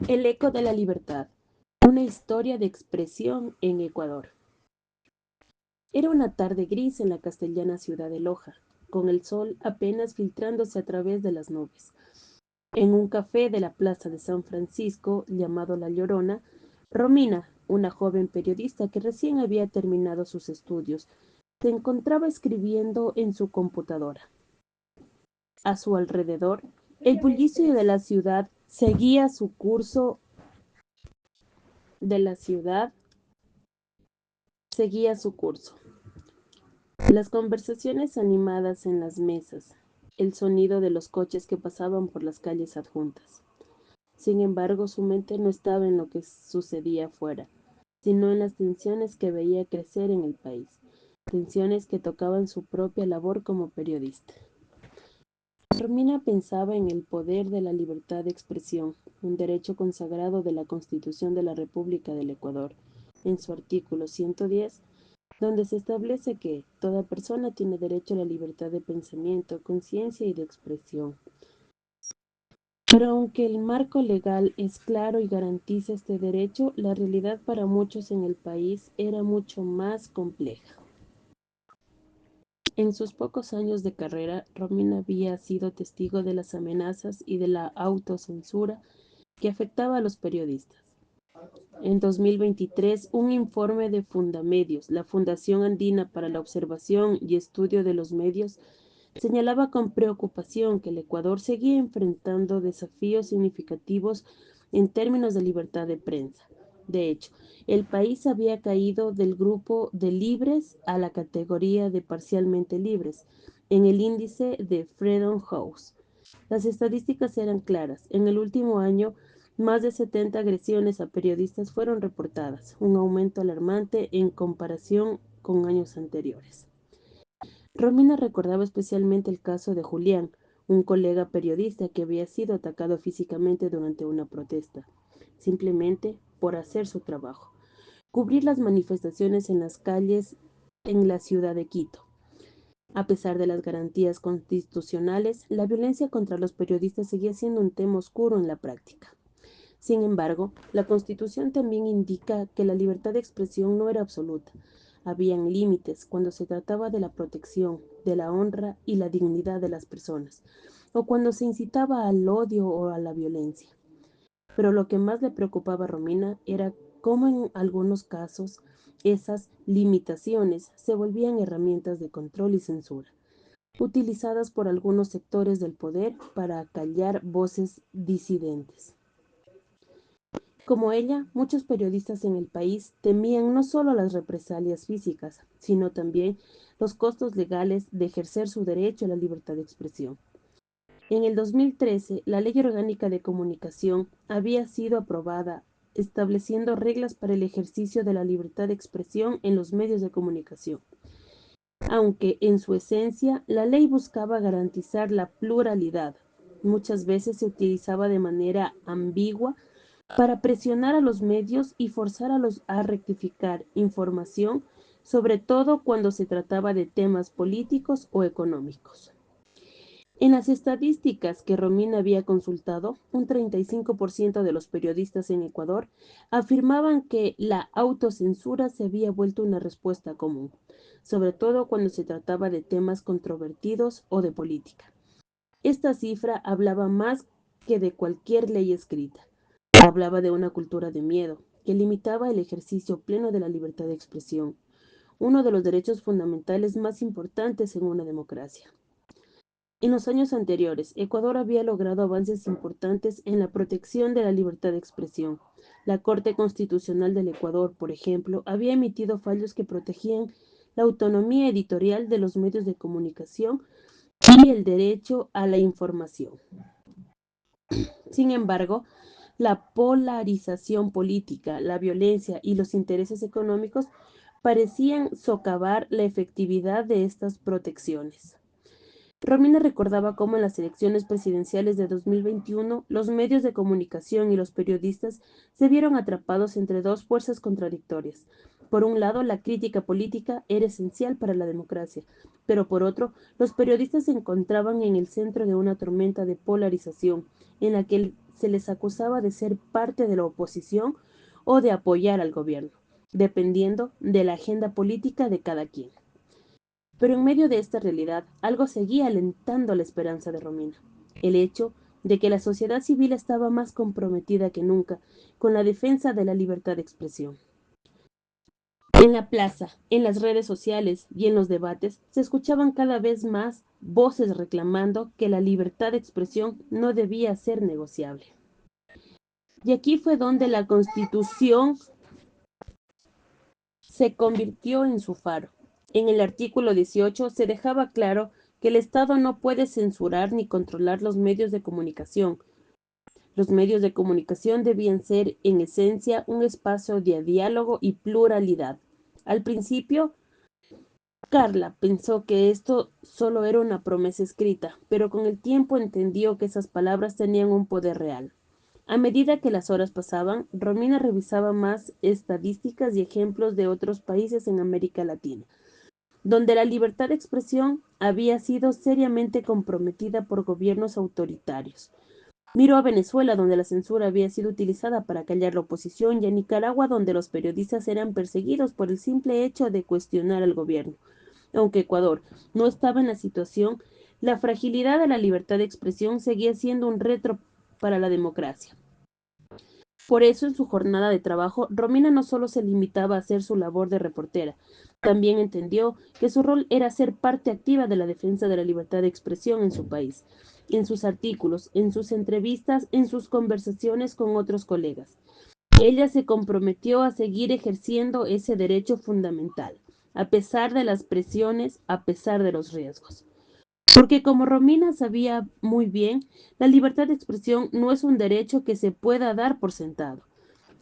El eco de la libertad. Una historia de expresión en Ecuador. Era una tarde gris en la castellana ciudad de Loja, con el sol apenas filtrándose a través de las nubes. En un café de la plaza de San Francisco, llamado La Llorona, Romina, una joven periodista que recién había terminado sus estudios, se encontraba escribiendo en su computadora. A su alrededor, el bullicio de la ciudad seguía su curso. Las conversaciones animadas en las mesas, el sonido de los coches que pasaban por las calles adjuntas. Sin embargo, su mente no estaba en lo que sucedía afuera, sino en las tensiones que veía crecer en el país, tensiones que tocaban su propia labor como periodista. Romina pensaba en el poder de la libertad de expresión, un derecho consagrado de la Constitución de la República del Ecuador, en su artículo 110, donde se establece que toda persona tiene derecho a la libertad de pensamiento, conciencia y de expresión. Pero aunque el marco legal es claro y garantiza este derecho, la realidad para muchos en el país era mucho más compleja. En sus pocos años de carrera, Romina había sido testigo de las amenazas y de la autocensura que afectaba a los periodistas. En 2023, un informe de Fundamedios, la Fundación Andina para la Observación y Estudio de los Medios, señalaba con preocupación que el Ecuador seguía enfrentando desafíos significativos en términos de libertad de prensa. De hecho, el país había caído del grupo de libres a la categoría de parcialmente libres en el índice de Freedom House. Las estadísticas eran claras. En el último año, más de 70 agresiones a periodistas fueron reportadas, un aumento alarmante en comparación con años anteriores. Romina recordaba especialmente el caso de Julián, un colega periodista que había sido atacado físicamente durante una protesta, simplemente por hacer su trabajo, cubrir las manifestaciones en las calles en la ciudad de Quito. A pesar de las garantías constitucionales, la violencia contra los periodistas seguía siendo un tema oscuro en la práctica. Sin embargo, la Constitución también indica que la libertad de expresión no era absoluta. Habían límites cuando se trataba de la protección, de la honra y la dignidad de las personas, o cuando se incitaba al odio o a la violencia. Pero lo que más le preocupaba a Romina era cómo en algunos casos esas limitaciones se volvían herramientas de control y censura, utilizadas por algunos sectores del poder para acallar voces disidentes. Como ella, muchos periodistas en el país temían no solo las represalias físicas, sino también los costos legales de ejercer su derecho a la libertad de expresión. En el 2013, la Ley Orgánica de Comunicación había sido aprobada, estableciendo reglas para el ejercicio de la libertad de expresión en los medios de comunicación. Aunque en su esencia la ley buscaba garantizar la pluralidad, muchas veces se utilizaba de manera ambigua para presionar a los medios y forzar a rectificar información, sobre todo cuando se trataba de temas políticos o económicos. En las estadísticas que Romina había consultado, un 35% de los periodistas en Ecuador afirmaban que la autocensura se había vuelto una respuesta común, sobre todo cuando se trataba de temas controvertidos o de política. Esta cifra hablaba más que de cualquier ley escrita. Hablaba de una cultura de miedo que limitaba el ejercicio pleno de la libertad de expresión, uno de los derechos fundamentales más importantes en una democracia. En los años anteriores, Ecuador había logrado avances importantes en la protección de la libertad de expresión. La Corte Constitucional del Ecuador, por ejemplo, había emitido fallos que protegían la autonomía editorial de los medios de comunicación y el derecho a la información. Sin embargo, la polarización política, la violencia y los intereses económicos parecían socavar la efectividad de estas protecciones. Romina recordaba cómo en las elecciones presidenciales de 2021 los medios de comunicación y los periodistas se vieron atrapados entre dos fuerzas contradictorias. Por un lado, la crítica política era esencial para la democracia, pero por otro, los periodistas se encontraban en el centro de una tormenta de polarización, en la que se les acusaba de ser parte de la oposición o de apoyar al gobierno, dependiendo de la agenda política de cada quien. Pero en medio de esta realidad, algo seguía alentando la esperanza de Romina: el hecho de que la sociedad civil estaba más comprometida que nunca con la defensa de la libertad de expresión. En la plaza, en las redes sociales y en los debates se escuchaban cada vez más voces reclamando que la libertad de expresión no debía ser negociable. Y aquí fue donde la Constitución se convirtió en su faro. En el artículo 18 se dejaba claro que el Estado no puede censurar ni controlar los medios de comunicación. Los medios de comunicación debían ser, en esencia, un espacio de diálogo y pluralidad. Al principio, Carla pensó que esto solo era una promesa escrita, pero con el tiempo entendió que esas palabras tenían un poder real. A medida que las horas pasaban, Romina revisaba más estadísticas y ejemplos de otros países en América Latina, donde la libertad de expresión había sido seriamente comprometida por gobiernos autoritarios. Miró a Venezuela, donde la censura había sido utilizada para callar la oposición, y a Nicaragua, donde los periodistas eran perseguidos por el simple hecho de cuestionar al gobierno. Aunque Ecuador no estaba en la situación, la fragilidad de la libertad de expresión seguía siendo un reto para la democracia. Por eso, en su jornada de trabajo, Romina no solo se limitaba a hacer su labor de reportera, también entendió que su rol era ser parte activa de la defensa de la libertad de expresión en su país, en sus artículos, en sus entrevistas, en sus conversaciones con otros colegas. Ella se comprometió a seguir ejerciendo ese derecho fundamental, a pesar de las presiones, a pesar de los riesgos. Porque como Romina sabía muy bien, la libertad de expresión no es un derecho que se pueda dar por sentado.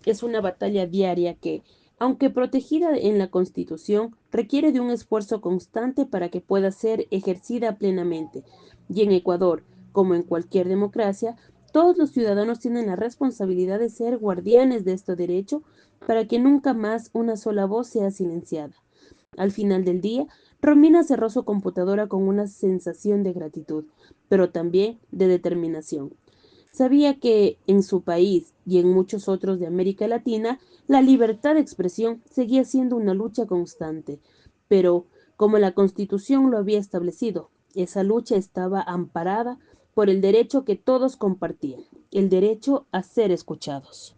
Es una batalla diaria que, aunque protegida en la Constitución, requiere de un esfuerzo constante para que pueda ser ejercida plenamente. Y en Ecuador, como en cualquier democracia, todos los ciudadanos tienen la responsabilidad de ser guardianes de este derecho para que nunca más una sola voz sea silenciada. Al final del día, Romina cerró su computadora con una sensación de gratitud, pero también de determinación. Sabía que en su país y en muchos otros de América Latina, la libertad de expresión seguía siendo una lucha constante, pero como la Constitución lo había establecido, esa lucha estaba amparada por el derecho que todos compartían, el derecho a ser escuchados.